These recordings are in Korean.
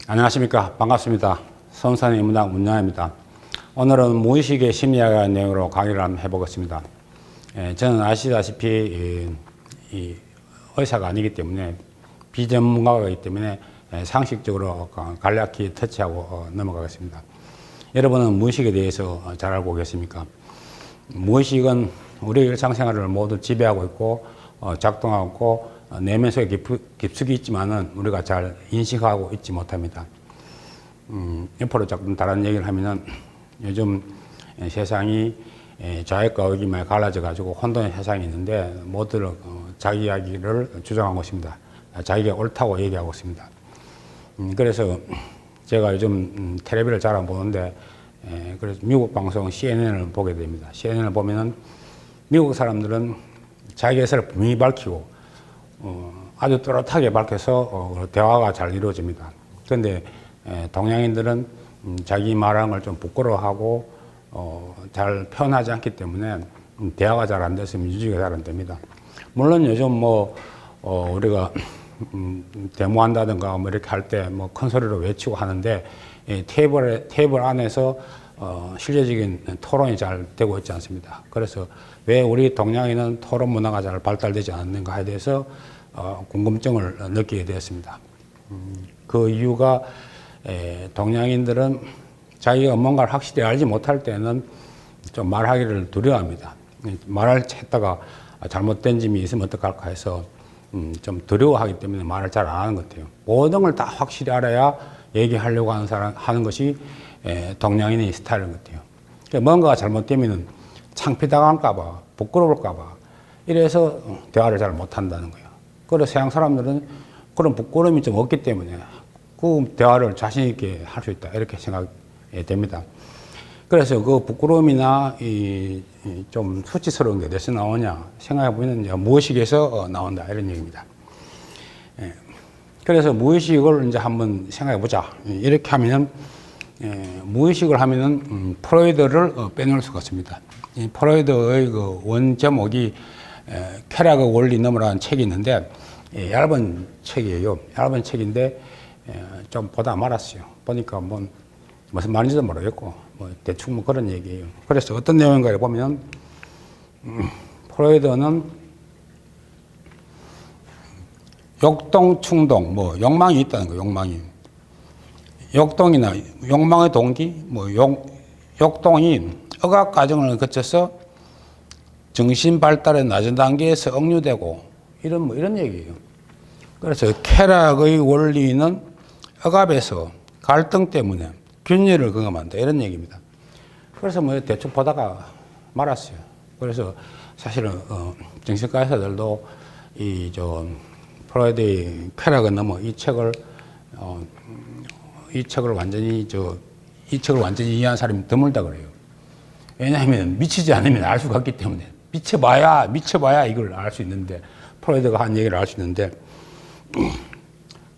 안녕하십니까. 반갑습니다. 선산의 문학 문양입니다. 오늘은 무의식의 심리학의 내용으로 강의를 한번 해보겠습니다. 저는 아시다시피 이 의사가 아니기 때문에 비전문가이기 때문에 상식적으로 간략히 터치하고 넘어가겠습니다. 여러분은 무의식에 대해서 잘 알고 계십니까? 무의식은 우리 일상생활을 모두 지배하고 있고 작동하고 있고 내면 속에 깊숙이 있지만은 우리가 잘 인식하고 있지 못합니다. 옆으로 조금 다른 얘기를 하면은 요즘 세상이 좌익과 우익이 갈라져 가지고 혼돈의 세상이 있는데 모두를 자기 이야기를 주장하고 있습니다. 자기가 옳다고 얘기하고 있습니다. 그래서 제가 요즘 텔레비를 잘 안 보는데 그래서 미국 방송 CNN을 보게 됩니다. CNN을 보면은 미국 사람들은 자기 의사를 분명히 밝히고 아주 또렷하게 밝혀서 대화가 잘 이루어집니다. 그런데 동양인들은 자기 말하는 걸 좀 부끄러워하고 잘 표현하지 않기 때문에 대화가 잘 안 돼서 민주주의가 잘 안 됩니다. 물론 요즘 우리가 데모한다든가 이렇게 할 때 큰 소리로 외치고 하는데 테이블 안에서 실제적인 토론이 잘 되고 있지 않습니다. 그래서 왜 우리 동양인은 토론 문화가 잘 발달되지 않는가에 대해서 궁금증을 느끼게 되었습니다. 그 이유가 동양인들은 자기가 뭔가를 확실히 알지 못할 때는 좀 말하기를 두려워합니다. 말을 했다가 잘못된 점이 있으면 어떡할까 해서 좀 두려워하기 때문에 말을 잘 안 하는 것 같아요. 모든 걸 다 확실히 알아야 얘기하려고 하는 것이 동양인의 스타일인 것 같아요. 그러니까 뭔가가 잘못되면 창피당할까봐, 부끄러울까봐 이래서 대화를 잘 못한다는 거예요. 그래서 서양 사람들은 그런 부끄러움이 좀 없기 때문에 그 대화를 자신 있게 할 수 있다 이렇게 생각이 됩니다. 그래서 그 부끄러움이나 좀 수치스러운 게 어디서 나오냐 생각해 보면 무의식에서 나온다 이런 얘기입니다. 그래서 무의식을 이제 한번 생각해 보자. 이렇게 하면 무의식을 하면은 프로이드를 빼놓을 수가 없습니다. 이 프로이드의 그 원제목이 쾌락의 원리 너머라는 책이 있는데 얇은 책이에요. 얇은 책인데 좀 보다 말았어요. 보니까 무슨 말인지도 모르겠고 대충 그런 얘기예요. 그래서 어떤 내용인가를 보면 프로이드는 욕동, 충동, 욕망이 있다는 거예요. 욕망이. 욕동이나 욕망의 동기, 욕동이 억압 과정을 거쳐서 정신 발달의 낮은 단계에서 억류되고 이런 얘기예요. 그래서 쾌락의 원리는 억압에서 갈등 때문에 균열을 경험한다 이런 얘기입니다. 그래서 대충 보다가 말았어요. 그래서 사실은 정신과 의사들도 프로이드의 쾌락은 넘어 이 책을 완전히 이해한 사람이 드물다 그래요. 왜냐하면 미치지 않으면 알 수가 없기 때문에 미쳐봐야 이걸 알 수 있는데 프로이드가 한 얘기를 알 수 있는데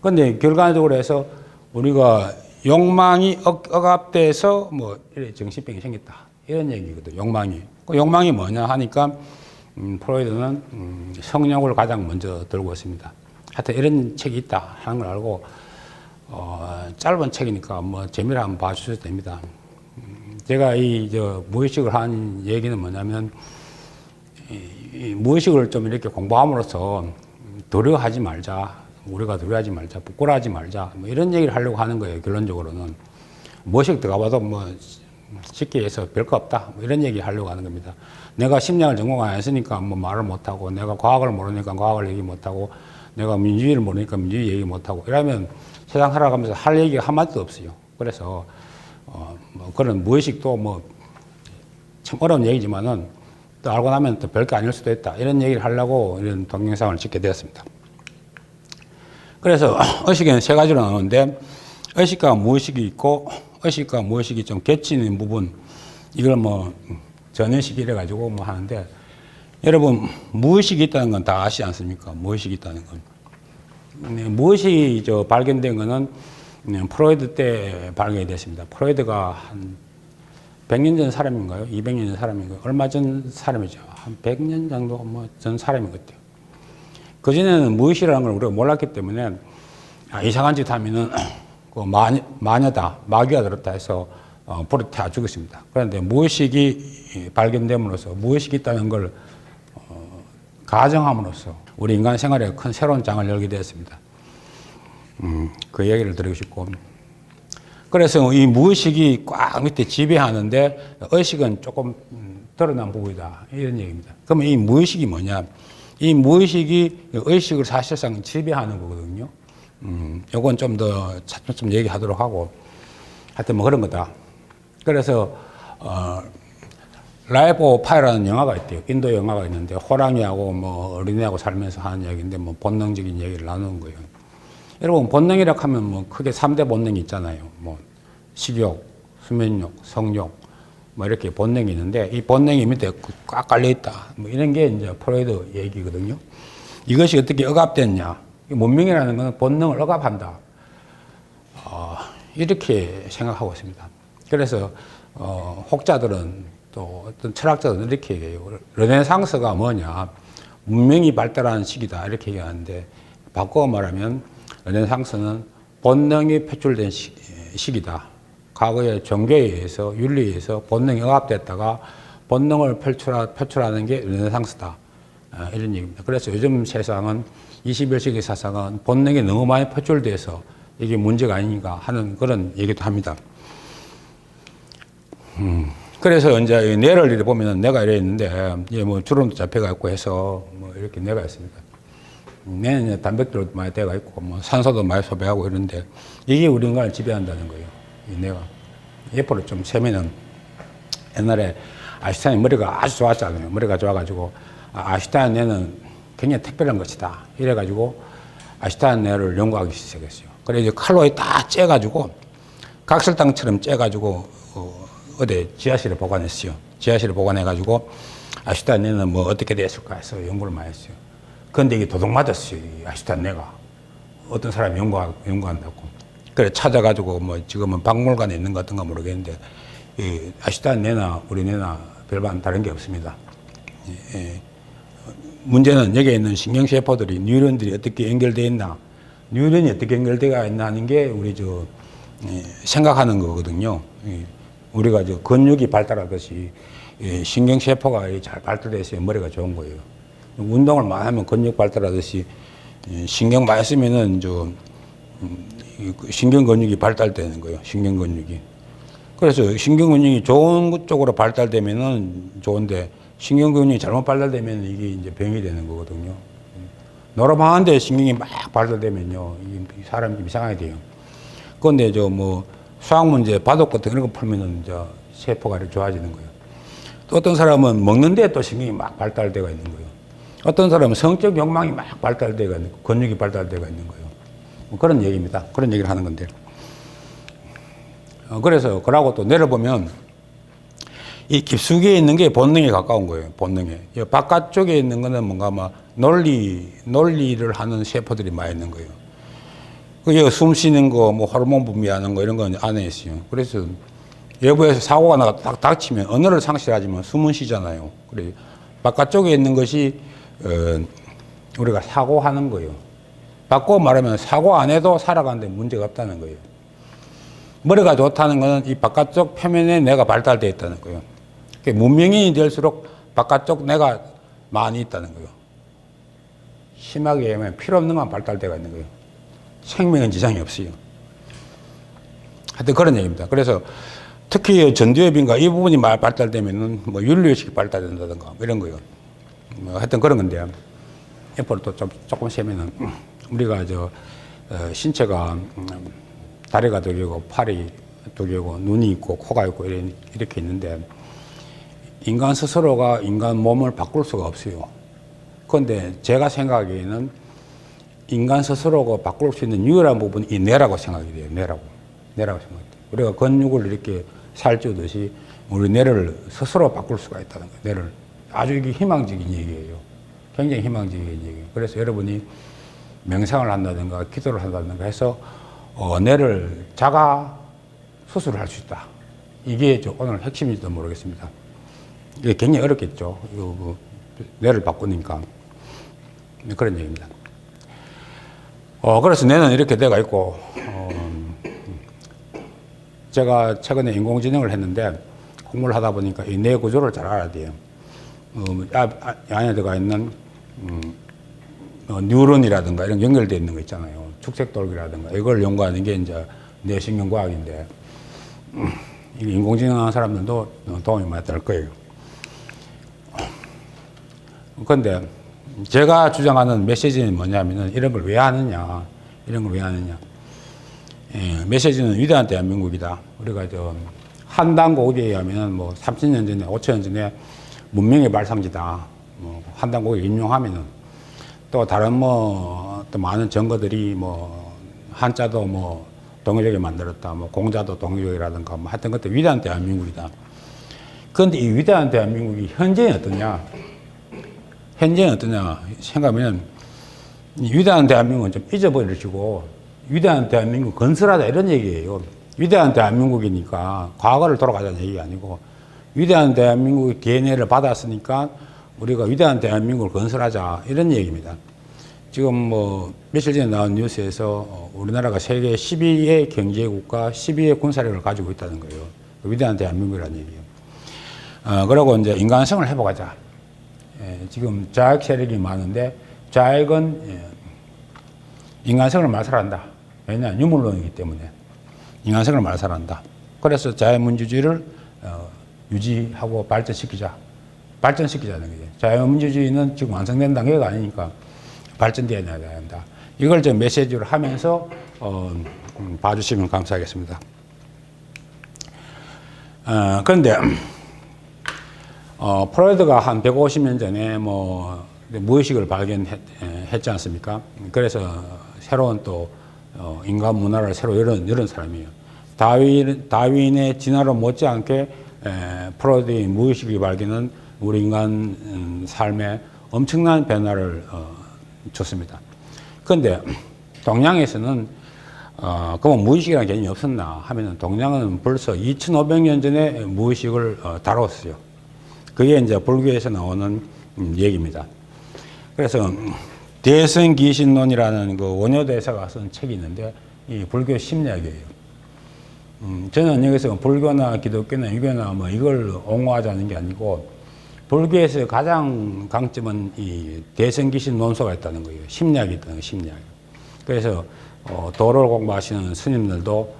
그런데 결과적으로 해서 우리가 욕망이 억압돼서 이래 정신병이 생겼다 이런 얘기거든. 욕망이 그 욕망이 뭐냐 하니까 프로이드는 성욕을 가장 먼저 들고 있습니다. 하여튼 이런 책이 있다 하는 걸 알고 짧은 책이니까 재미를 한번 봐주셔도 됩니다. 제가 무의식을 한 얘기는 뭐냐면 이 무의식을 좀 이렇게 공부함으로써 두려워하지 말자, 우리가 두려워하지 말자, 부끄러워하지 말자 이런 얘기를 하려고 하는 거예요. 결론적으로는 무의식 들어가봐도 쉽게 해서 별거 없다 이런 얘기 하려고 하는 겁니다. 내가 심리학을 전공 안 했으니까 말을 못하고 내가 과학을 모르니까 과학을 얘기 못하고 내가 민주주의를 모르니까 민주주의 얘기 못하고 이러면 세상 살아가면서 할 얘기가 한마디도 없어요. 그래서 그런 무의식도 참 어려운 얘기지만은 또 알고 나면 또 별게 아닐 수도 있다 이런 얘기를 하려고 이런 동영상을 찍게 되었습니다. 그래서 의식에는 세 가지로 나오는데 의식과 무의식이 있고 의식과 무의식이 좀 겹치는 부분 이걸 전의식 이래 가지고 하는데 여러분 무의식이 있다는 건 다 아시지 않습니까? 무의식이 있다는 건. 무의식이 발견된 거는 프로이드 때 발견이 됐습니다. 프로이드가 한 100년 전 사람인가요? 200년 전 사람인가요? 얼마 전 사람이죠. 한 100년 정도 전 사람인 것 같아요. 그전에는 무의식이라는 걸 우리가 몰랐기 때문에 이상한 짓 하면은 그 마녀다, 마귀가 들었다 해서 불에 태워 죽였습니다. 그런데 무의식이 발견됨으로써 무의식이 있다는 걸 가정함으로써 우리 인간 생활에 큰 새로운 장을 열게 되었습니다. 그 얘기를 드리고 싶고, 그래서 이 무의식이 꽉 밑에 지배하는데 의식은 조금 드러난 부분이다, 이런 얘기입니다. 그러면 이 무의식이 뭐냐? 이 무의식이 의식을 사실상 지배하는 거거든요. 요건 좀 더 차츰 얘기하도록 하고, 하여튼 뭐 그런 거다. 그래서 라이프 오브 파이라는 영화가 있대요. 인도 영화가 있는데 호랑이하고 뭐 어린애하고 살면서 하는 얘기인데 뭐 본능적인 얘기를 나누는 거예요. 여러분, 본능이라고 하면 뭐 크게 3대 본능이 있잖아요. 뭐 식욕, 수면욕, 성욕, 뭐 이렇게 본능이 있는데 이 본능이 밑에 꽉 깔려 있다. 뭐 이런 게 이제 프로이드 얘기거든요. 이것이 어떻게 억압됐냐? 문명이라는 건 본능을 억압한다. 이렇게 생각하고 있습니다. 그래서 혹자들은 또 어떤 철학자들은 이렇게 얘기해요. 르네상스가 뭐냐? 문명이 발달하는 시기다, 이렇게 얘기하는데, 바꿔 말하면 르네상스는 본능이 표출된 시기다. 과거에 종교에 의해서, 윤리에 의해서 본능이 억압됐다가 본능을 표출하는 게 르네상스다, 이런 얘기입니다. 그래서 요즘 세상은 21세기 사상은 본능이 너무 많이 표출돼서 이게 문제가 아닌가 하는 그런 얘기도 합니다. 그래서 이제 뇌를 이렇게 보면은 뇌가 이래 있는데, 이제 뭐 주름도 잡혀가 있고 해서 뭐 이렇게 뇌가 있습니다. 뇌는 단백질도 많이 되어 있고, 뭐 산소도 많이 소비하고 이런데, 이게 우리 인간을 지배한다는 거예요. 이 뇌가. 옆으로 좀 세면은, 옛날에 아인슈타인이 머리가 아주 좋았잖아요. 머리가 좋아가지고, 아인슈타인 뇌는 굉장히 특별한 것이다, 이래가지고 아인슈타인 뇌를 연구하기 시작했어요. 그래서 이제 칼로 다 째가지고, 각설탕처럼 째가지고 어디 지하실에 보관했어요. 지하실에 보관해가지고 아인슈타인 뇌는 뭐 어떻게 됐을까 해서 연구를 많이 했어요. 그런데 이게 도둑 맞았어요. 이 아인슈타인 뇌가. 어떤 사람이 연구한다고. 그래 찾아가지고 뭐 지금은 박물관에 있는 것 같은가 모르겠는데, 이 아인슈타인 뇌나 우리 뇌나 별반 다른 게 없습니다. 문제는 여기에 있는 신경세포들이, 뉴런들이 어떻게 연결되어 있나, 뉴런이 어떻게 연결되어 있나 하는 게 우리 생각하는 거거든요. 우리가 근육이 발달하듯이 신경세포가 잘 발달돼서 머리가 좋은 거예요. 운동을 많이 하면 근육 발달하듯이 신경 많이 쓰면은 신경 근육이 발달되는 거예요. 신경 근육이. 그래서 신경 근육이 좋은 쪽으로 발달되면은 좋은데, 신경 근육이 잘못 발달되면 이게 이제 병이 되는 거거든요. 노름한데 신경이 막 발달되면요, 사람이 이상하게 돼요. 그런데 수학 문제, 바둑 같은 이런 거 풀면은 세포가 이렇게 좋아지는 거예요. 또 어떤 사람은 먹는데 또 신경이 막 발달되어 있는 거예요. 어떤 사람은 성적 욕망이 막 발달되어 있는 거예요. 근육이 발달되어 있는 거예요. 뭐 그런 얘기입니다. 그런 얘기를 하는 건데. 그래서 그러고 또 내려보면 이 깊숙이에 있는 게 본능에 가까운 거예요. 본능에. 바깥쪽에 있는 거는 뭔가 논리를 하는 세포들이 많이 있는 거예요. 그 숨 쉬는 거, 뭐 호르몬 분비하는 거 이런 건 안에 있어요. 그래서 외부에서 사고가 나가 딱 닥치면 언어를 상실하지만 숨은 쉬잖아요. 그래 바깥쪽에 있는 것이 우리가 사고하는 거예요. 바꿔 말하면 사고 안 해도 살아가는데 문제가 없다는 거예요. 머리가 좋다는 것은 이 바깥쪽 표면에 뇌가 발달되어 있다는 거예요. 문명인이 될수록 바깥쪽 뇌가 많이 있다는 거예요. 심하게 얘기하면 필요 없는 것만 발달되어 있는 거예요. 생명은 지장이 없어요. 하여튼 그런 얘기입니다. 그래서 특히 전두엽인가 이 부분이 발달되면은 뭐 윤리의식이 발달된다든가 뭐 이런 거예요. 하여튼 그런 건데, 옆으로 또 조금 세면은 우리가 신체가 다리가 두 개고 팔이 두 개고 눈이 있고 코가 있고 이렇게 있는데, 인간 스스로가 인간 몸을 바꿀 수가 없어요. 그런데 제가 생각하기에는 인간 스스로가 바꿀 수 있는 유일한 부분이 이 뇌라고 생각이 돼요. 뇌라고 생각이 돼요. 우리가 근육을 이렇게 살찌우듯이 우리 뇌를 스스로 바꿀 수가 있다는 거예요. 뇌를. 아주 이게 희망적인 얘기예요. 굉장히 희망적인 얘기예요. 그래서 여러분이 명상을 한다든가 기도를 한다든가 해서 뇌를 자가 수술을 할 수 있다. 이게 오늘 핵심일지도 모르겠습니다. 이게 굉장히 어렵겠죠. 뇌를 바꾸니까. 그런 얘기입니다. 그래서 뇌는 이렇게 돼가 있고, 제가 최근에 인공지능을 했는데 공부를 하다 보니까 이 뇌 구조를 잘 알아야 돼요. 안에 들어가 있는 뉴런이라든가 이런 연결되어 있는 거 있잖아요. 축색돌기라든가 이걸 연구하는 게 이제 뇌신경과학인데 인공지능 하는 사람들도 도움이 많이 될 거예요. 그런데 제가 주장하는 메시지는 뭐냐면은 이런 걸 왜 하느냐. 메시지는 위대한 대한민국이다. 우리가 한당 고기에 의하면 뭐 30년 전에 5천년 전에 문명의 발상지다. 뭐 한당 고기 인용하면은 또 다른 또 많은 증거들이 한자도 동일하게 만들었다. 공자도 동일하게라든가 하여튼 그때 위대한 대한민국이다. 그런데 이 위대한 대한민국이 현재는 어떠냐 생각하면 이 위대한 대한민국은 좀 잊어버리시고 위대한 대한민국 건설하자 이런 얘기예요. 위대한 대한민국이니까 과거를 돌아가자는 얘기가 아니고 위대한 대한민국의 DNA를 받았으니까 우리가 위대한 대한민국을 건설하자 이런 얘기입니다. 지금 며칠 전에 나온 뉴스에서 우리나라가 세계 12의 경제국가 12의 군사력을 가지고 있다는 거예요. 위대한 대한민국이라는 얘기예요. 그러고 이제 인간성을 회복하자. 지금 좌익 세력이 많은데 좌익은 인간성을 말살한다. 왜냐? 유물론이기 때문에 인간성을 말살한다. 그래서 자유민주주의를 유지하고 발전시키자는 거예요. 자유민주주의는 지금 완성된 단계가 아니니까 발전되어야 된다. 이걸 좀 메시지로 하면서 봐주시면 감사하겠습니다. 그런데 프로이드가 한 150년 전에 무의식을 발견했지 않습니까? 그래서 새로운 또 인간 문화를 새로 열은 사람이에요. 다윈의 진화로 못지않게 프로이드의 무의식의 발견은 우리 인간 삶에 엄청난 변화를 줬습니다. 그런데 동양에서는 그럼 무의식이라는 개념이 없었나 하면은 동양은 벌써 2500년 전에 무의식을 다뤘어요. 그게 이제 불교에서 나오는 얘기입니다. 그래서 대승기신론이라는 그 원효대사가 쓴 책이 있는데 이 불교 심리학이에요. 저는 여기서 불교나 기독교나 유교나 이걸 옹호하자는 게 아니고 불교에서 가장 강점은 이 대승기신 논소가 있다는 거예요. 심리학이 있다는 거예요. 심리학. 그래서 도를 공부하시는 스님들도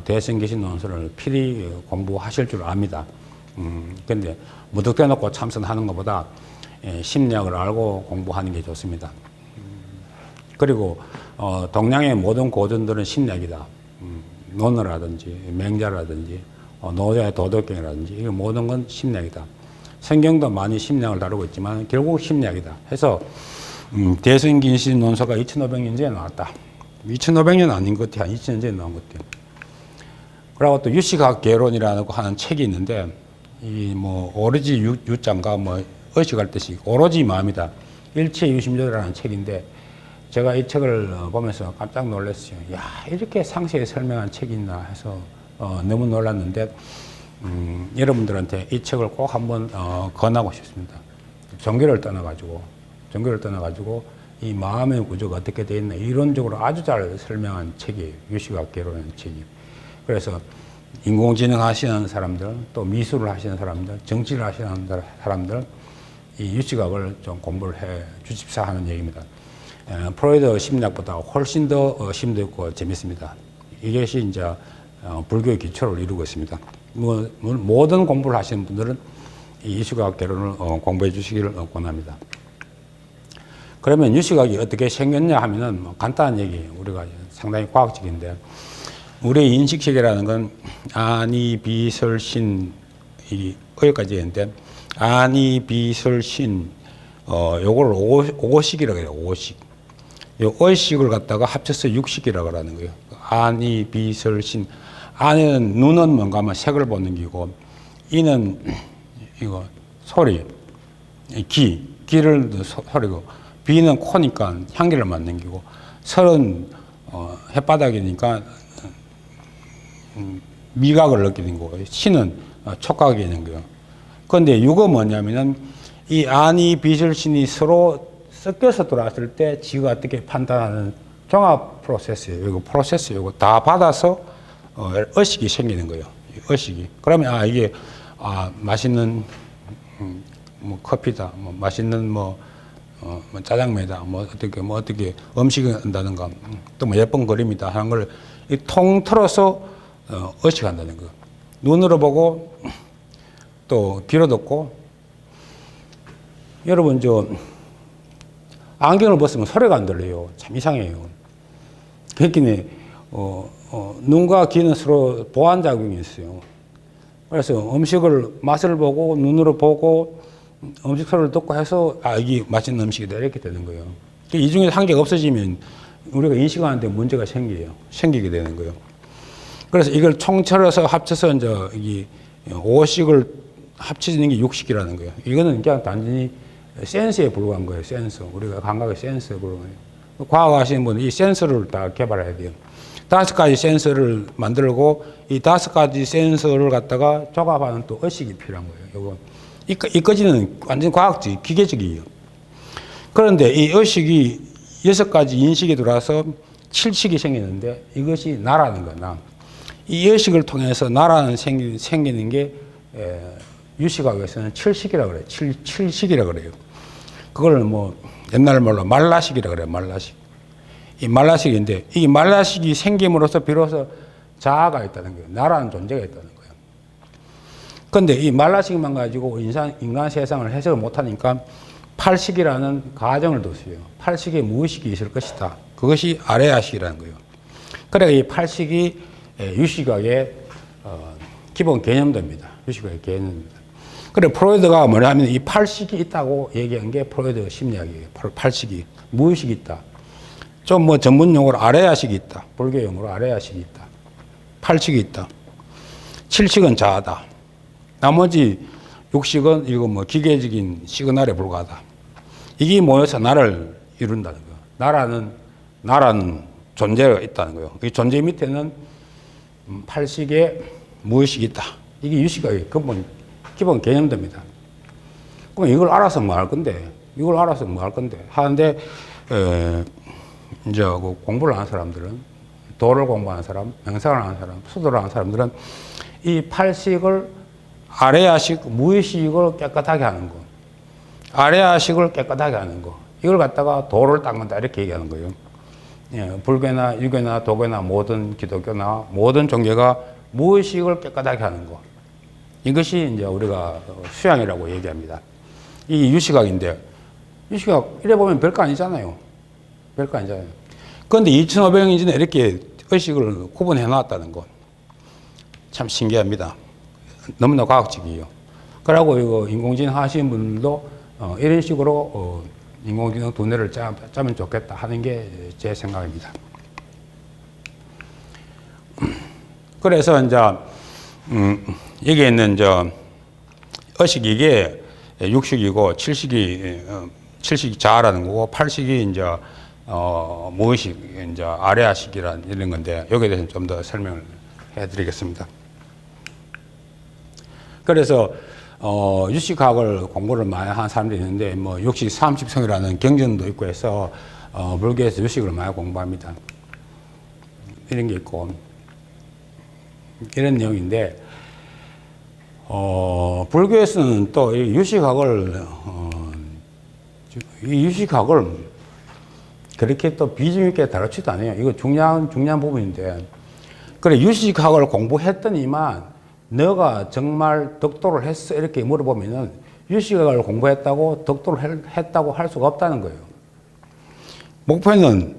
대승기신 논소를 필히 공부하실 줄 압니다. 근데 무턱대 놓고 참선하는 것보다 심리학을 알고 공부하는 게 좋습니다. 그리고 동양의 모든 고전들은 심리학이다. 논어라든지 맹자라든지 노자의 도덕경이라든지 이 모든 건 심리학이다. 성경도 많이 심리학을 다루고 있지만 결국 심리학이다. 해서 대승기신 논서가 2500년 전에 나왔다. 2500년 아닌 것 같아. 한 2000년 전에 나온 것 같아. 그리고 또 유식학 개론이라고 하는 책이 있는데 이 오로지 유자인가 의식할 뜻이 오로지 마음이다. 일체 유심조라는 책인데 제가 이 책을 보면서 깜짝 놀랐어요. 야, 이렇게 상세히 설명한 책이 있나 해서 너무 놀랐는데 여러분들한테 이 책을 꼭 한번 권하고 싶습니다. 종교를 떠나가지고 이 마음의 구조가 어떻게 되어 있나 이론적으로 아주 잘 설명한 책이에요. 유식학 개론이라는 책이. 그래서 인공지능 하시는 사람들, 또 미술을 하시는 사람들, 정치를 하시는 사람들, 이 유식학을 좀 공부를 해 주십사 하는 얘기입니다. 프로이드 심리학보다 훨씬 더 심도 있고 재밌습니다. 이것이 이제 불교의 기초를 이루고 있습니다. 모든 공부를 하시는 분들은 이 유식학 개론을 공부해 주시기를 권합니다. 그러면 유식학이 어떻게 생겼냐 하면은 간단한 얘기예요. 우리가 상당히 과학적인데 우리의 인식세계라는 건 아니 비설신 여기까지 했는데 아니 비설신 요걸 오식이라고 해요. 오식. 요 의식을 갖다가 합쳐서 육식이라고 하는 거예요. 아니 비설신. 아는 눈은 뭔가 하면 색을 보는 기고 이는 이거 소리 기를 소리고 비는 코니까 향기를 맡는 기고 설은 햇바닥이니까 미각을 느끼는 거고 신은 촉각이 있는 거예요. 그런데 육은 뭐냐면은 이 아니 비설신이 서로 섞여서 들어왔을 때 지가 어떻게 판단하는 종합 프로세스예요. 이거 프로세스 이거 다 받아서 의식이 생기는 거예요. 의식이. 그러면 이게 맛있는 뭐 커피다, 뭐 맛있는 뭐 짜장면이다, 뭐 어떻게 음식을 한다든가, 또 뭐 예쁜 그림이다 하는 걸 통틀어서 의식한다는 거. 눈으로 보고 또 귀로 듣고. 여러분 안경을 벗으면 소리가 안 들려요. 참 이상해요. 그러니까 눈과 귀는 서로 보완 작용이 있어요. 그래서 음식을 맛을 보고 눈으로 보고 음식 소리를 듣고 해서 이게 맛있는 음식이다 이렇게 되는 거예요. 이 중에 한 개가 없어지면 우리가 인식하는데 문제가 생기게 되는 거예요. 그래서 이걸 총철해서 합쳐서 이제 이 오식을 합치는 게 육식이라는 거예요. 이거는 그냥 단순히 센스에 불과한 거예요. 센서. 우리가 감각의 센서에 불과한 거예요. 과학하시는 분은 이 센서를 다 개발해야 돼요. 5가지 센서를 만들고 이 5가지 센서를 갖다가 조합하는 또 의식이 필요한 거예요. 이까지는 완전 과학적, 기계적이에요. 그런데 이 의식이 6가지 인식이 들어와서 7식이 생기는데 이것이 나라는 거야, 나. 이 의식을 통해서 나라는 생기는 게 유식학에서는 7식이라고 그래요. 7식이라고 그래요. 그걸 뭐 옛날 말로 말라식이라고 그래요. 말라식. 이 말라식인데 이 말라식이 생김으로써 비로소 자아가 있다는 거예요. 나라는 존재가 있다는 거예요. 그런데 이 말라식만 가지고 인간 세상을 해석을 못하니까 8식이라는 가정을 뒀어요. 8식에 무의식이 있을 것이다. 그것이 아레아식이라는 거예요. 그래 이 8식이 유식학의 기본 개념입니다. 유식학의 개념입니다. 그래 프로이드가 뭐냐면 이 8식이 있다고 얘기한 게 프로이드 심리학이에요. 8식이 무의식이 있다. 좀 뭐 전문 용어로 아레아식이 있다. 불교 용어로 아레아식이 있다. 8식이 있다. 7식은 자아다. 나머지 6식은 이거 뭐 기계적인 시그널에 불과하다. 이게 모여서 나를 이룬다는 거예요. 나라는 존재가 있다는 거예요. 이 존재 밑에는 8식의 무의식이 있다. 이게 유식학의 기본 개념입니다. 그럼 이걸 알아서 뭐 할 건데? 하는데, 이제 그 공부를 하는 사람들은, 도를 공부하는 사람, 명상을 하는 사람, 수도를 하는 사람들은 이 8식을 아레아식, 무의식을 깨끗하게 하는 거. 아레아식을 깨끗하게 하는 거. 이걸 갖다가 도를 닦는다. 이렇게 얘기하는 거예요. 예, 불교나 유교나 도교나 모든 기독교나 모든 종교가 무의식을 깨끗하게 하는 거. 이것이 이제 우리가 수양이라고 얘기합니다. 이 유식학인데, 유식학, 이래 보면 별거 아니잖아요. 그런데 2500년 전에 이렇게 의식을 구분해 놨다는 거. 참 신기합니다. 너무나 과학적이에요. 그러고 이거 인공지능 하시는 분들도 이런 식으로 인공지능 두뇌를 짜면 좋겠다 하는 게 제 생각입니다. 그래서 이제 여기에 있는 의식 이게 6식이고 7식이 자아라는 거고 8식이 이제 무의식 이제 아레아식이라는 이런 건데 여기에 대해서 좀 더 설명을 해드리겠습니다. 그래서 유식학을 공부를 많이 하는 사람들이 있는데 뭐 60, 30성이라는 경전도 있고 해서 불교에서 유식을 많이 공부합니다. 이런 게 있고 이런 내용인데 불교에서는 또 이 유식학을 그렇게 또 비중 있게 다루지도 않아요. 이거 중요한 부분인데 그래 유식학을 공부했더니만 너가 정말 덕도를 했어 이렇게 물어보면은 유식학을 공부했다고 덕도를 했다고 할 수가 없다는 거예요. 목표는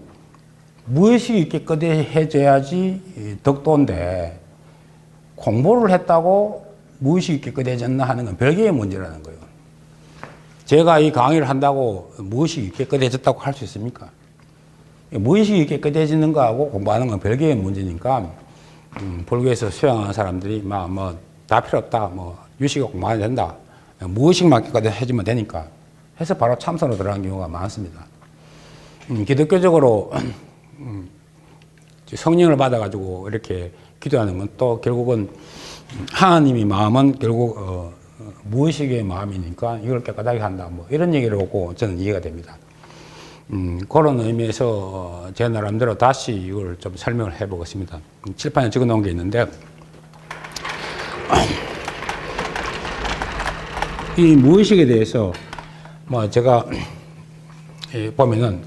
무의식이 깨끗해져야지 덕도인데 공부를 했다고 무의식이 깨끗해졌나 하는 건 별개의 문제라는 거예요. 제가 이 강의를 한다고 무의식이 깨끗해졌다고 할 수 있습니까? 무의식이 깨끗해지는 거하고 공부하는 건 별개의 문제니까 불교에서 수양하는 사람들이 다 필요 없다. 유식을 공부하면 된다. 무의식만 깨끗해지면 되니까 해서 바로 참선으로 들어가는 경우가 많습니다. 기독교적으로 성령을 받아가지고 이렇게 기도하는 건 또 결국은 하나님의 마음은 결국 무의식의 마음이니까 이걸 깨끗하게 한다. 이런 얘기를 하고 저는 이해가 됩니다. 그런 의미에서 제 나름대로 다시 이걸 좀 설명을 해보겠습니다. 칠판에 적어 놓은 게 있는데, 이 무의식에 대해서 뭐 제가 보면은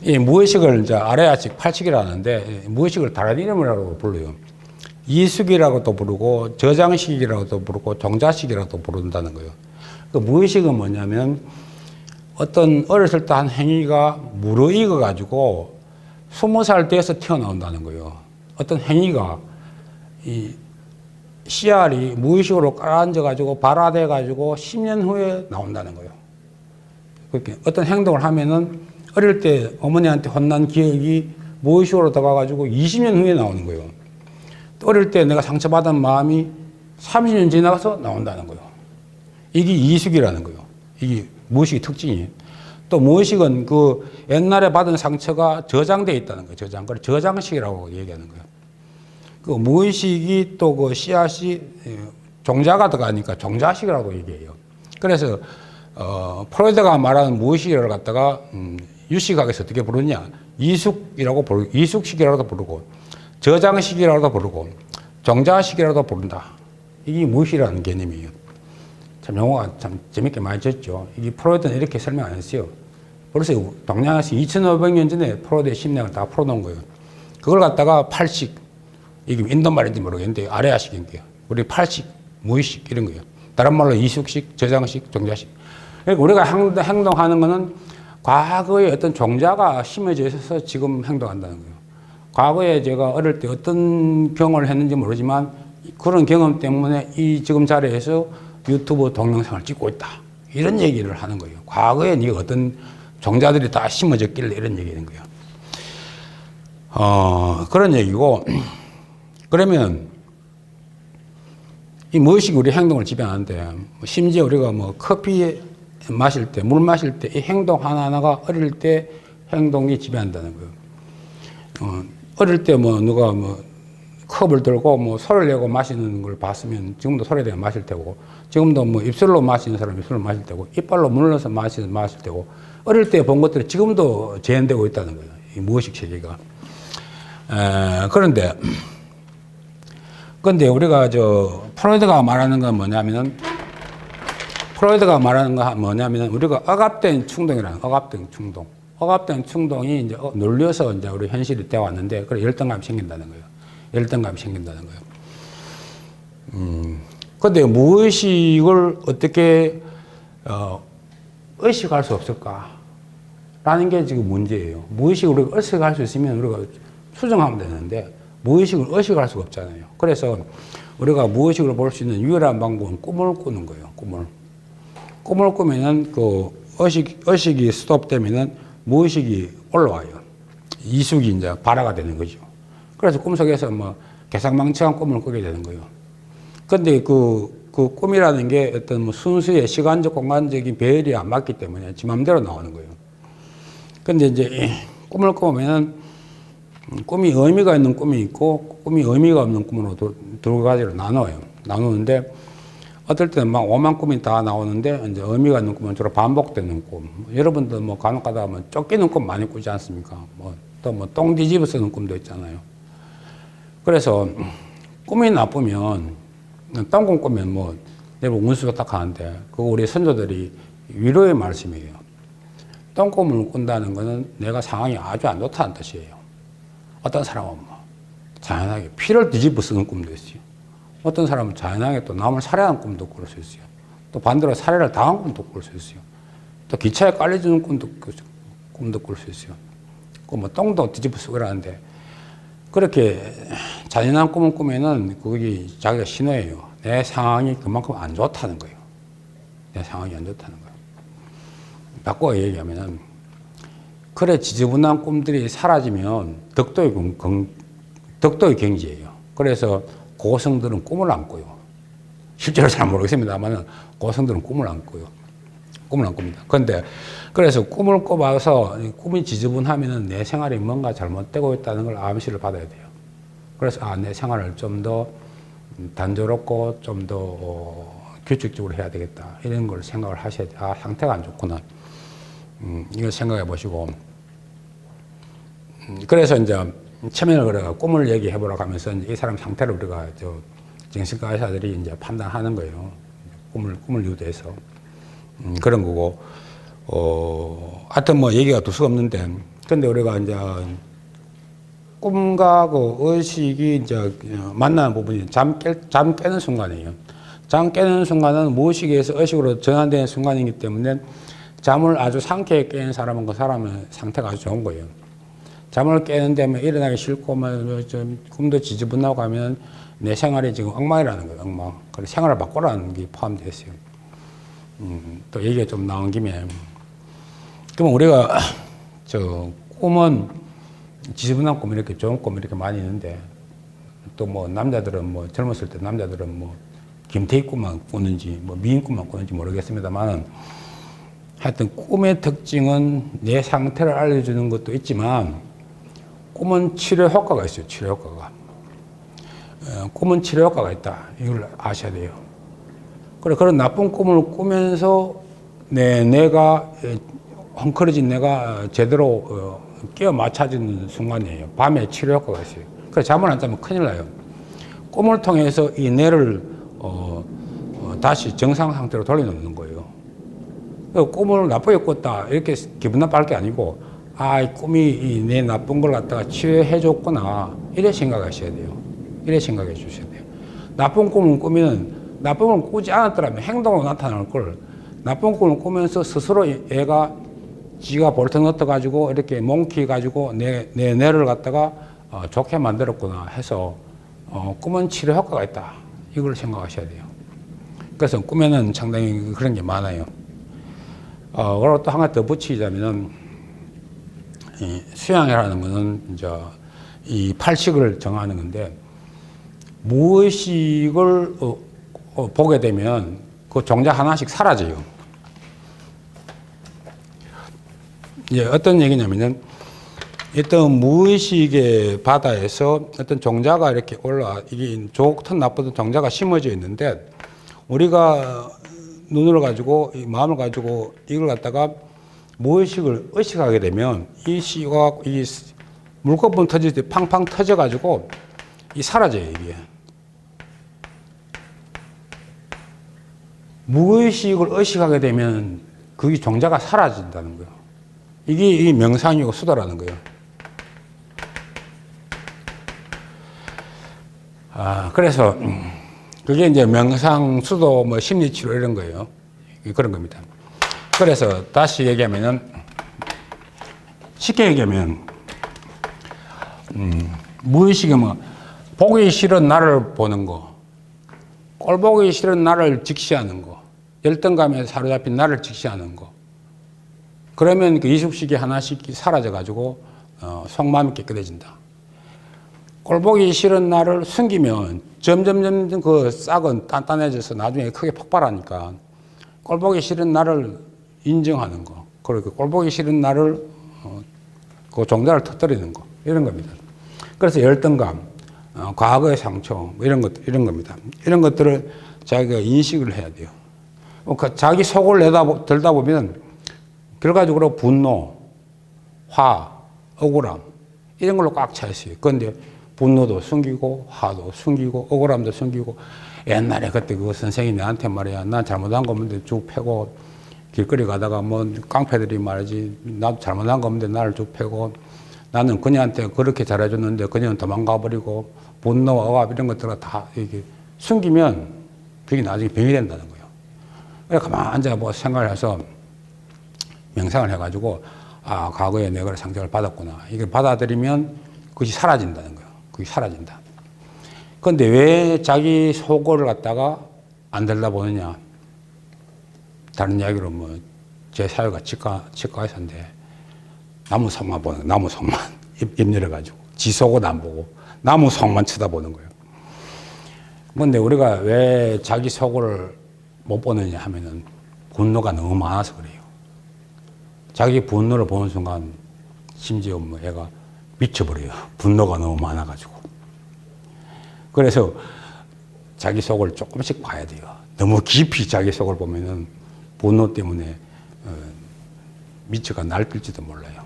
이 무의식을 이제 아래아식 팔칙이라 하는데, 무의식을 다른 이름이라고 불러요. 이숙이라고도 부르고 저장식이라고도 부르고 종자식이라고도 부른다는 거예요. 그 무의식은 뭐냐면 어떤 어렸을 때 한 행위가 무르익어 가지고 20살 돼서 튀어나온다는 거예요. 어떤 행위가 이 씨알이 무의식으로 깔아앉아 가지고 발화돼 가지고 10년 후에 나온다는 거예요. 그렇게 어떤 행동을 하면은 어릴 때 어머니한테 혼난 기억이 무의식으로 들어가 가지고 20년 후에 나오는 거예요. 또 어릴 때 내가 상처받은 마음이 30년 지나서 나온다는 거예요. 이게 이숙이라는 거예요. 이게 무의식의 특징이에요. 또 무의식은 그 옛날에 받은 상처가 저장되어 있다는 거예요. 저장. 그걸 저장식이라고 얘기하는 거예요. 그 무의식이 또 그 씨앗이 종자가 들어가니까 종자식이라고 얘기해요. 그래서 프로이드가 말하는 무의식을 갖다가 유식학에서 어떻게 부르냐? 이숙이라고 부르고, 이숙식이라고도 부르고, 저장식이라고도 부르고, 종자식이라고도 부른다. 이게 무의식이라는 개념이에요. 참 용어가 참 재밌게 많이 졌죠. 이게 프로이드는 이렇게 설명 안 했어요. 벌써 동양에서 2500년 전에 프로이드의 심리학을 다 풀어놓은 거예요. 그걸 갖다가 팔식, 이게 인도말인지 모르겠는데 아래아식인 거예요. 우리 팔식, 무의식 이런 거예요. 다른 말로 이숙식, 저장식, 종자식. 그러니까 우리가 행동하는 거는 과거에 어떤 종자가 심어져 있어서 지금 행동한다는 거예요. 과거에 제가 어릴 때 어떤 경험을 했는지 모르지만 그런 경험 때문에 이 지금 자리에서 유튜브 동영상을 찍고 있다. 이런 얘기를 하는 거예요. 과거에 네가 어떤 종자들이 다 심어졌길래 이런 얘기하는 거예요. 그런 얘기고, 그러면 이 무의식이 우리 행동을 지배하는데, 심지어 우리가 뭐 커피 마실 때, 물 마실 때 이 행동 하나하나가 어릴 때 행동이 지배한다는 거예요. 어릴 때 뭐 누가 뭐 컵을 들고 뭐 소리를 내고 마시는 걸 봤으면 지금도 소리 내고 마실 테고, 지금도 뭐 입술로 마시는 사람 입술로 마실 테고, 이빨로 물러서 마실 테고, 어릴 때 본 것들이 지금도 재현되고 있다는 거예요. 이 무의식 세계가. 그런데 우리가 프로이드가 말하는 건 뭐냐면은, 우리가 억압된 충동이라는, 억압된 충동. 억압된 충동이 이제 눌려서 이제 우리 현실이 되어 왔는데, 그래 열등감이 생긴다는 거예요. 열등감이 생긴다는 거예요. 근데 무의식을 어떻게, 의식할 수 없을까? 라는 게 지금 문제예요. 무의식을 우리가 의식할 수 있으면 우리가 수정하면 되는데, 무의식을 의식할 수가 없잖아요. 그래서 우리가 무의식을 볼 수 있는 유일한 방법은 꿈을 꾸는 거예요. 꿈을 꾸면은 그 의식이 스톱되면은 무의식이 올라와요. 이숙이 이제 발화가 되는 거죠. 그래서 꿈속에서 뭐 개상망측한 꿈을 꾸게 되는 거예요. 근데 그 꿈이라는 게 어떤 뭐 순수의 시간적, 공간적인 배열이 안 맞기 때문에 지 맘대로 나오는 거예요. 근데 이제 꿈을 꾸면은 꿈이 의미가 있는 꿈이 있고 꿈이 의미가 없는 꿈으로 두 가지로 나누는데, 어떨 때는 막 오만 꿈이 다 나오는데, 이제 의미가 있는 꿈은 주로 반복되는 꿈. 여러분들 뭐 간혹 가다 뭐 쫓기는 꿈 많이 꾸지 않습니까? 또 뭐 똥 뒤집어 쓰는 꿈도 있잖아요. 그래서 꿈이 나쁘면, 똥꿈 꾸면 뭐 내가 운수가 딱 하는데, 그거 우리 선조들이 위로의 말씀이에요. 똥꿈을 꾼다는 거는 내가 상황이 아주 안 좋다는 뜻이에요. 어떤 사람은 뭐 자연하게 피를 뒤집어 쓰는 꿈도 있어요. 어떤 사람은 자연하게 또 남을 살해하는 꿈도 꿀 수 있어요. 또 반대로 살해를 당한 꿈도 꿀 수 있어요. 또 기차에 깔려주는 꿈도 꿀 수 있어요. 그 뭐 똥도 뒤집어 쓰고 그러는데, 그렇게 잔인한 꿈을 꾸면은 그게 자기가 신호예요. 내 상황이 그만큼 안 좋다는 거예요. 내 상황이 안 좋다는 거예요. 바꿔 얘기하면은, 그래 지저분한 꿈들이 사라지면 덕도의 경지예요. 그래서 고성들은 꿈을 안 꿔요. 실제로 잘 모르겠습니다만 고성들은 꿈을 안 꿔요. 꿈을 안 꿉니다. 그런데 그래서 꿈을 꿔봐서 꿈이 지저분하면은 내 생활이 뭔가 잘못되고 있다는 걸 암시를 받아야 돼요. 그래서 내 생활을 좀 더 단조롭고 좀 더 규칙적으로 해야 되겠다. 이런 걸 생각을 하셔야 돼요. 상태가 안 좋구나. 이걸 생각해 보시고, 그래서 이제 체면을 그래가 꿈을 얘기해 보라고 하면서 이 사람 상태를 우리가 정신과 의사들이 이제 판단하는 거예요. 꿈을 유도해서. 그런 거고, 하여튼 뭐 얘기가 될 수가 없는데, 근데 우리가 이제 꿈과 그 의식이 이제 만나는 부분이 잠 깨는 순간이에요. 잠 깨는 순간은 무의식에서 의식으로 전환되는 순간이기 때문에 잠을 아주 상쾌하게 깨는 사람은 그 사람의 상태가 아주 좋은 거예요. 잠을 깨는데 뭐 일어나기 싫고 좀 꿈도 지저분하고 하면 내 생활이 지금 엉망이라는 거예요. 엉망. 그래서 생활을 바꾸라는 게 포함되어 있어요. 또 얘기가 좀 나온 김에, 그러면 우리가 꿈은 지저분한 꿈 이렇게 좋은 꿈 이렇게 많이 있는데, 또 뭐 남자들은 뭐 젊었을 때 남자들은 뭐 김태희 꿈만 꾸는지 뭐 미인 꿈만 꾸는지 모르겠습니다만, 하여튼 꿈의 특징은 내 상태를 알려주는 것도 있지만 꿈은 치료 효과가 있어요. 치료 효과가. 꿈은 치료 효과가 있다. 이걸 아셔야 돼요. 그래, 그런 나쁜 꿈을 꾸면서 내가 헝클어진 내가 제대로 끼어 맞춰지는 순간이에요. 밤에 치료 효과가 있어요. 그래서 잠을 안 자면 큰일 나요. 꿈을 통해서 이 뇌를 다시 정상 상태로 돌려놓는 거예요. 꿈을 나쁘게 꿨다 이렇게 기분 나빠할 게 아니고, 이 꿈이 내 나쁜 걸 갖다가 치유해 줬구나 이래 생각하셔야 돼요. 이래 생각해 주셔야 돼요. 나쁜 꿈을 꾸면, 나쁜 꿈을 꾸지 않았더라면 행동으로 나타날 걸, 나쁜 꿈을 꾸면서 스스로 얘가 지가 볼턴 얻어 가지고 이렇게 몽키 가지고 내 뇌를 갖다가 좋게 만들었구나 해서 꿈은 치료 효과가 있다. 이걸 생각하셔야 돼요. 그래서 꿈에는 상당히 그런 게 많아요. 그리고 또 하나 더 붙이자면은, 수양이라는 거는 이제 이 팔식을 정하는 건데, 무의식을 보게 되면 그 종자 하나씩 사라져요. 이제 어떤 얘기냐면은, 어떤 무의식의 바다에서 어떤 종자가 이렇게 이게 좋든 나쁘든 종자가 심어져 있는데, 우리가 눈을 가지고, 마음을 가지고 이걸 갖다가 무의식을 의식하게 되면 이 씨가 이 물거품 터질 때 팡팡 터져가지고 사라져요, 이게. 무의식을 의식하게 되면 그게 종자가 사라진다는 거예요. 이게 이 명상이고 수도라는 거예요. 그래서 그게 이제 명상, 수도, 뭐 심리치료 이런 거예요. 그런 겁니다. 그래서 다시 얘기하면은, 쉽게 얘기하면, 무의식이 뭐, 보기 싫은 나를 보는 거, 꼴 보기 싫은 나를 직시하는 거, 열등감에 사로잡힌 나를 직시하는 거. 그러면 그 이숙식이 하나씩 사라져가지고, 속마음이 깨끗해진다. 꼴 보기 싫은 나를 숨기면 점점 그 싹은 단단해져서 나중에 크게 폭발하니까, 꼴 보기 싫은 나를 인정하는 거, 그리고 꼴 보기 싫은 나를 그 종자를 터뜨리는 거, 이런 겁니다. 그래서 열등감, 과거의 상처, 뭐 이런 겁니다. 이런 것들을 자기가 인식을 해야 돼요. 자기 속을 들다 보면 결과적으로 분노, 화, 억울함 이런 걸로 꽉 차 있어요. 그런데 분노도 숨기고, 화도 숨기고, 억울함도 숨기고, 옛날에 그때 그 선생님이 나한테 말이야, 난 잘못한 거 없는데 쭉 패고, 길거리 가다가 뭐 깡패들이 말이지, 나도 잘못한 거 없는데 나를 쭉 패고, 나는 그녀한테 그렇게 잘해줬는데 그녀는 도망가 버리고, 분노와 억압 이런 것들을 다 이렇게 숨기면 그게 나중에 병이 된다는 거예요. 그래서 가만히 앉아 뭐 생각을 해서 명상을 해가지고, 과거에 내가 상처를 받았구나. 이걸 받아들이면 그것이 사라진다는 거예요. 그게 사라진다. 그런데 왜 자기 속을 갖다가 안 들여다보느냐. 다른 이야기로 뭐, 제 사회가 치과 의사인데, 나무 속만 보는 거예요. 나무 속만. 입 열어가지고. 지 속은 안 보고, 나무 속만 쳐다보는 거예요. 그런데 우리가 왜 자기 속을 못 보느냐 하면은, 분노가 너무 많아서 그래요. 자기 분노를 보는 순간, 심지어 뭐 애가 미쳐버려요. 분노가 너무 많아가지고. 그래서 자기 속을 조금씩 봐야 돼요. 너무 깊이 자기 속을 보면은 분노 때문에 미처가 날뛸지도 몰라요.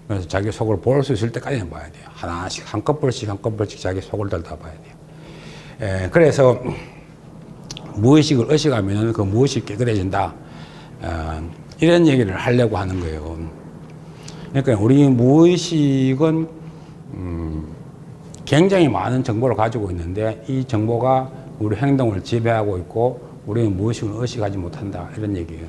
그래서 자기 속을 볼 수 있을 때까지는 봐야 돼요. 하나씩 한꺼번씩 자기 속을 다 봐야 돼요. 그래서 무의식을 의식하면 그 무의식이 깨끗해진다. 이런 얘기를 하려고 하는 거예요. 그러니까 우리 무의식은 굉장히 많은 정보를 가지고 있는데 이 정보가 우리 행동을 지배하고 있고 우리는 무의식을 의식하지 못한다. 이런 얘기예요.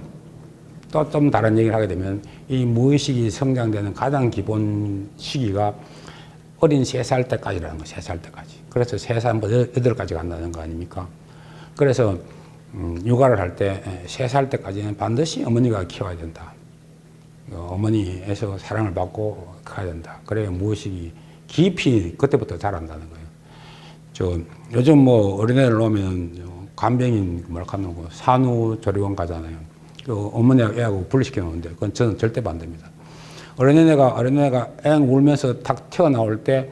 또 좀 다른 얘기를 하게 되면 이 무의식이 성장되는 가장 기본 시기가 어린 3살 때까지라는 거예요. 3살 때까지. 그래서 3살부터 8까지 간다는 거 아닙니까? 그래서 육아를 할 때 3살 때까지는 반드시 어머니가 키워야 된다. 어머니에서 사랑을 받고 가야 된다. 그래야 무의식이 깊이 그때부터 자란다는 거예요. 요즘 뭐 어린애를 놓으면 간병인 뭐랄까는 거 산후조리원 가잖아요. 어머니하고 애하고 분리시켜 놓는데 그건 저는 절대 반대입니다. 어린애가 애 울면서 탁 튀어나올 때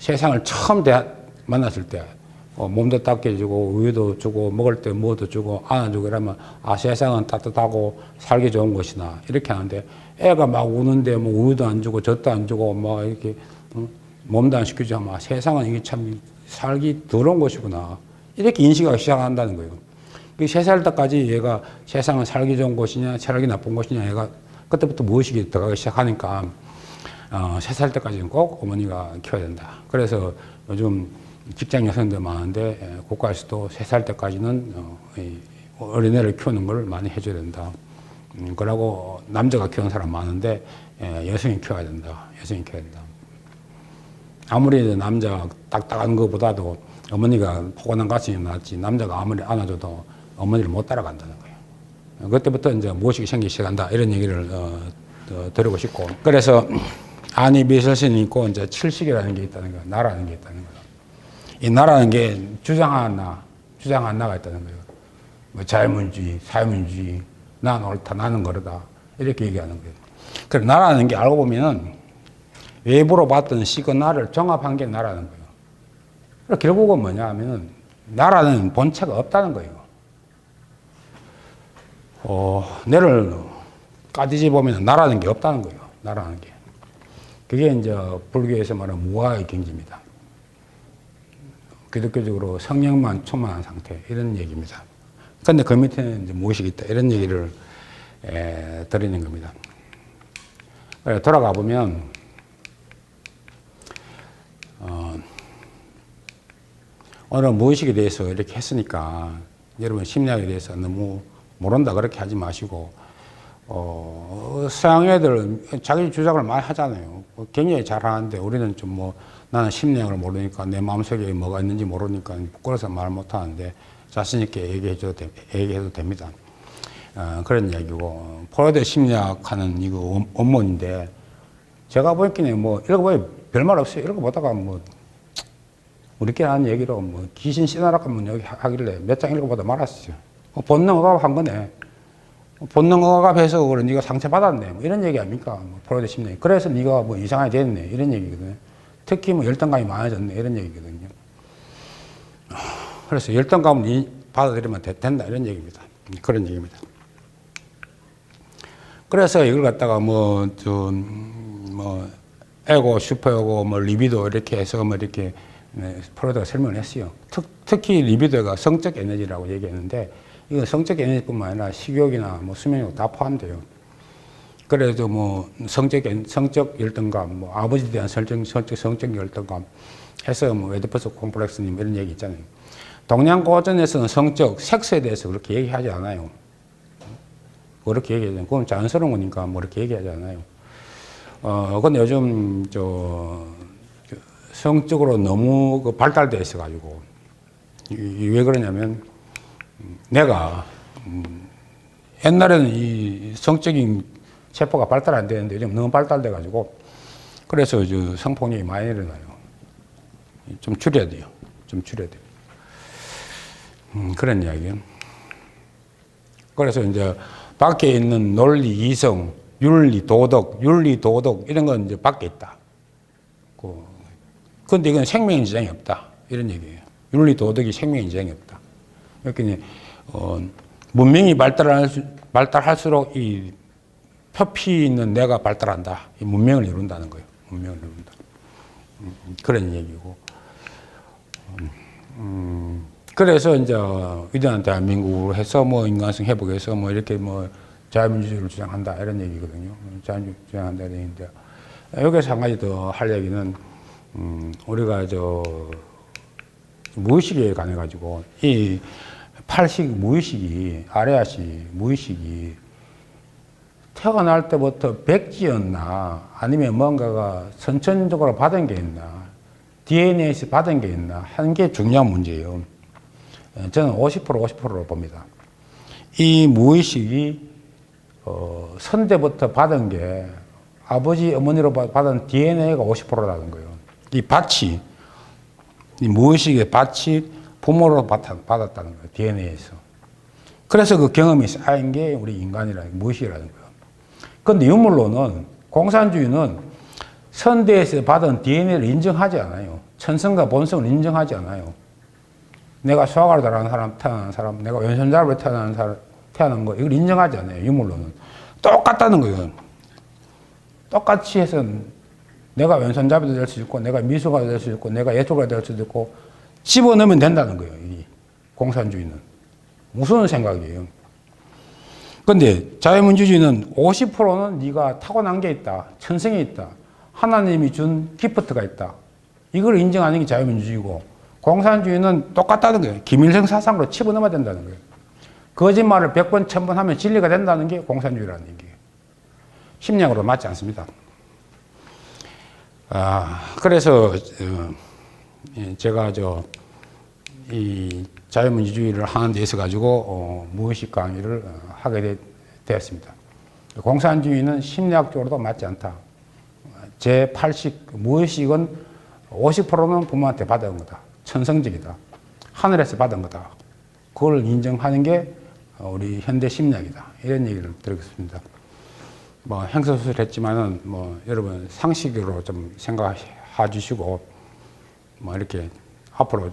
세상을 처음 만났을 때 몸도 따뜻해지고 우유도 주고 먹을 때 뭐도 주고 안아주고 이러면 세상은 따뜻하고 살기 좋은 곳이나 이렇게 하는데 애가 막 우는데 뭐 우유도 안 주고 젖도 안 주고 막 이렇게 몸도 안 시켜주고 하면 세상은 이게 참 살기 더러운 곳이구나 이렇게 인식하기 시작한다는 거예요. 3살 때까지 얘가 세상은 살기 좋은 곳이냐 살기 나쁜 곳이냐 얘가 그때부터 무의식이 들어가기 시작하니까 3살 때까지는 꼭 어머니가 키워야 된다. 그래서 요즘 직장 여성들 많은데 국가에서도 3살 때까지는 어린애를 키우는 걸 많이 해줘야 된다. 그러고 남자가 키우는 사람 많은데 여성이 키워야 된다. 여성이 키워야 된다. 아무리 남자 딱딱한 것보다도 어머니가 포근한 가슴이 낫지 남자가 아무리 안아줘도 어머니를 못 따라간다는 거예요. 그때부터 이제 무의식이 생기기 시작한다. 이런 얘기를 드리고 싶고. 그래서 안이 미설신이 있고 이제 칠식이라는 게 있다는 거예요. 나라는 게 있다는 거예요. 이 나라는 게 주장 안 나가 있다는 거예요. 뭐 자유민주주의, 사회민주주의, 난 옳다, 나는 그러다. 이렇게 얘기하는 거예요. 그래서 나라는 게 알고 보면은 외부로 봤던 시그 나를 종합한 게 나라는 거예요. 그래서 결국은 뭐냐 하면은 나라는 본체가 없다는 거예요. 뇌를 까디지 보면 나라는 게 없다는 거예요. 나라는 게. 그게 이제 불교에서 말하는 무아의 경지입니다. 기독교적으로 성령만 충만한 상태 이런 얘기입니다. 그런데 그 밑에는 이제 무의식이 있다 이런 얘기를 드리는 겁니다. 돌아가 보면 오늘 무의식에 대해서 이렇게 했으니까 여러분 심리학에 대해서 너무 모른다 그렇게 하지 마시고 서양 애들 자기 주장을 많이 하잖아요. 굉장히 잘하는데 우리는 좀 뭐 나는 심리학을 모르니까 내 마음속에 뭐가 있는지 모르니까 부끄러워서 말 못하는데 자신 있게 얘기해도 됩니다. 그런 이야기고 프로이드 심리학하는 이거 원문인데 제가 보기에는 뭐 읽어보면 별말 없어요. 읽어보다가 뭐 우리끼리 하는 얘기로 뭐 귀신 씨나라고 하면 여기 하길래 몇 장 읽어보다 말았어요. 본능 억압한 거네. 본능 억압해서 그래 네가 상처받았네. 뭐 이런 얘기 아닙니까? 뭐 프로이드 심리학. 그래서 네가 뭐 이상하게 됐네. 이런 얘기거든요. 특히 뭐 열등감이 많아졌네. 이런 얘기거든요. 그래서 열등감을 받아들이면 된다. 이런 얘기입니다. 그런 얘기입니다. 그래서 이걸 갖다가 에고, 슈퍼에고, 리비도 이렇게 해서 이렇게 프로이드가 설명을 했어요. 특히 리비도가 성적 에너지라고 얘기했는데 이건 성적 에너지뿐만 아니라 식욕이나 수면욕 다 포함돼요. 그래도 성적 열등감, 아버지에 대한 성적 열등감 해서 에디퍼스 콤플렉스님 이런 얘기 있잖아요. 동양 고전에서는 섹스에 대해서 그렇게 얘기하지 않아요. 그렇게 얘기하잖아요. 그건 자연스러운 거니까 그렇게 얘기하지 않아요. 근데 요즘 성적으로 너무 발달되어 있어가지고 왜 그러냐면 내가 옛날에는 이 성적인 세포가 발달 안 되는데 요즘 너무 발달돼가지고 그래서 성폭력이 많이 일어나요. 좀 줄여야 돼요. 좀 줄여야 돼요. 그런 이야기예요. 그래서 이제 밖에 있는 논리, 이성, 윤리, 도덕 이런 건 이제 밖에 있다. 그런데 이건 생명의 지장이 없다. 이런 얘기예요. 윤리, 도덕이 생명의 지장이 없다. 그러니까 문명이 발달할수록 이 표피 있는 내가 발달한다. 이 문명을 이룬다는 거예요. 문명을 이룬다. 그런 얘기고. 그래서 이제 위대한 대한민국을 해서 뭐 인간성 회복해서 뭐 이렇게 뭐 자유민주주의를 주장한다 이런 얘기거든요. 자유민주주의 주장한다 이런 얘기인데 여기서 한 가지 더 할 얘기는 우리가 무의식에 관해 가지고 이 팔식 무의식이 아래아식 무의식이 태어날 때부터 백지였나 아니면 뭔가가 선천적으로 받은 게 있나 DNA에서 받은 게 있나 하는 게 중요한 문제예요. 저는 50%로 봅니다. 이 무의식이 선대부터 받은 게 아버지 어머니로 받은 DNA가 50%라는 거예요. 이 밭이 이 무의식의 밭이 부모로 받았다는 거예요. DNA에서. 그래서 그 경험이 쌓인 게 우리 인간이라는 무의식이라는 거예요. 그런데 유물론은 공산주의는 선대에서 받은 DNA를 인정하지 않아요. 천성과 본성을 인정하지 않아요. 내가 소아가로 태어난 사람, 내가 왼손잡이로 태어난 거, 이걸 인정하지 않아요. 유물론은. 똑같다는 거예요. 똑같이 해서 내가 왼손잡이도 될 수 있고, 내가 미술가도 될 수 있고, 내가 예술가도 될 수도 있고, 집어넣으면 된다는 거예요. 이 공산주의는. 무슨 생각이에요. 근데 자유민주주의는 50%는 네가 타고난 게 있다. 천성이 있다. 하나님이 준 기프트가 있다. 이걸 인정하는 게 자유민주주의고, 공산주의는 똑같다는 거예요. 김일성 사상으로 집어넣어야 된다는 거예요. 거짓말을 100번, 1000번 하면 진리가 된다는 게 공산주의라는 얘기예요. 심리학으로 맞지 않습니다. 그래서 제가 이 자유민주주의를 하는 데 있어 가지고 무의식 강의를 하게 되었습니다. 공산주의는 심리학적으로도 맞지 않다. 제8식 무의식은 50%는 부모한테 받은 거다. 천성적이다. 하늘에서 받은 거다. 그걸 인정하는 게 우리 현대 심리학이다. 이런 얘기를 드리겠습니다. 뭐 행서수술했지만은 뭐 여러분 상식으로 좀 생각해 주시고 뭐 이렇게 앞으로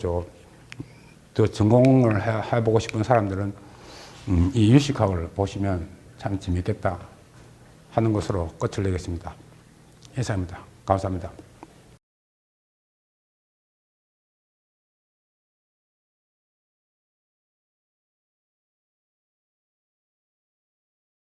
더 전공을 해보고 싶은 사람들은 이 유식학을 보시면 참 재밌겠다 하는 것으로 끝을 내겠습니다. 이상입니다. 감사합니다.